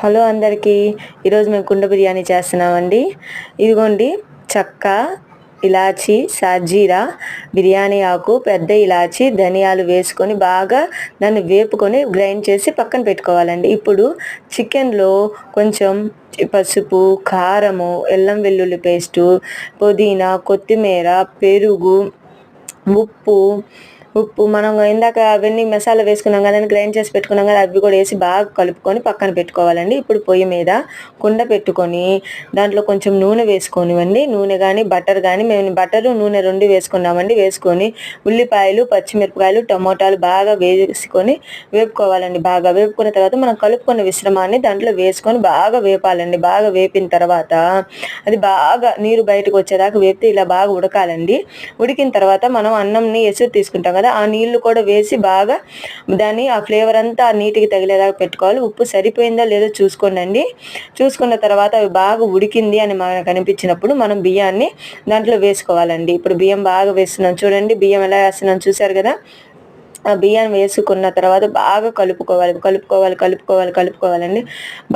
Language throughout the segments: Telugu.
హలో అందరికీ, ఈరోజు మేము కుండ బిర్యానీ చేస్తున్నామండి. ఇదిగోండి చెక్క, ఇలాచి, సాజీరా, బిర్యానీ ఆకు, పెద్ద ఇలాచి, ధనియాలు వేసుకొని బాగా దాన్ని వేపుకొని గ్రైండ్ చేసి పక్కన పెట్టుకోవాలండి. ఇప్పుడు చికెన్లో కొంచెం పసుపు, కారము, అల్లం వెల్లుల్లి పేస్టు, పుదీనా, కొత్తిమీర, పెరుగు, ఉప్పు మనం ఇందాక అవన్నీ మసాలా వేసుకున్నాం కదండి, గ్రైండ్ చేసి పెట్టుకున్నాం కదా, అవి కూడా వేసి బాగా కలుపుకొని పక్కన పెట్టుకోవాలండి. ఇప్పుడు పొయ్యి మీద కుండ పెట్టుకొని దాంట్లో కొంచెం నూనె వేసుకోనివ్వండి. నూనె కానీ బటర్ కానీ, మేము బటరు నూనె రెండు వేసుకున్నామండి. వేసుకొని ఉల్లిపాయలు, పచ్చిమిరపకాయలు, టమోటాలు బాగా వేసుకొని వేపుకోవాలండి. బాగా వేపుకున్న తర్వాత మనం కలుపుకున్న మిశ్రమాన్ని దాంట్లో వేసుకొని బాగా వేపాలండి. బాగా వేపిన తర్వాత అది బాగా నీరు బయటకు వచ్చేదాకా వేపితే ఇలా బాగా ఉడకాలండి. ఉడికిన తర్వాత మనం అన్నంని ఎసురు తీసుకుంటాం కదా, ఆ నీళ్లు కూడా వేసి బాగా దాన్ని ఆ ఫ్లేవర్ అంతా నీటికి తగిలేదాకా పెట్టుకోవాలి. ఉప్పు సరిపోయిందా లేదో చూసుకోండి. చూసుకున్న తర్వాత అవి బాగా ఉడికింది అని మనకు అనిపించినప్పుడు మనం బియ్యాన్ని దాంట్లో వేసుకోవాలండి. ఇప్పుడు బియ్యం బాగా వేస్తున్నాం చూడండి, బియ్యం ఎలా వేస్తున్నాం చూసారు కదా. ఆ బియ్యం వేసుకున్న తర్వాత బాగా కలుపుకోవాలండి.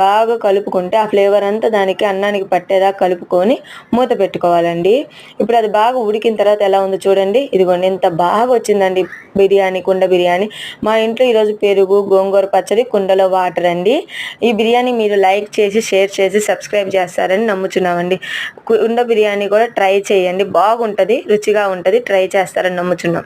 బాగా కలుపుకుంటే ఆ ఫ్లేవర్ అంతా దానికి అన్నానికి పట్టేదా కలుపుకొని మూత పెట్టుకోవాలండి. ఇప్పుడు అది బాగా ఉడికిన తర్వాత ఎలా ఉందో చూడండి. ఇదిగోండి ఎంత బాగా వచ్చిందండి బిర్యానీ, కుండ బిర్యానీ. మా ఇంట్లో ఈరోజు పెరుగు, గోంగూర పచ్చడి, కుండలో వాటర్ అండి. ఈ బిర్యానీ మీరు లైక్ చేసి, షేర్ చేసి, సబ్స్క్రైబ్ చేస్తారని నమ్ముచున్నామండి. కుండ బిర్యానీ కూడా ట్రై చేయండి, బాగుంటుంది, రుచిగా ఉంటుంది. ట్రై చేస్తారని నమ్ముచున్నాం.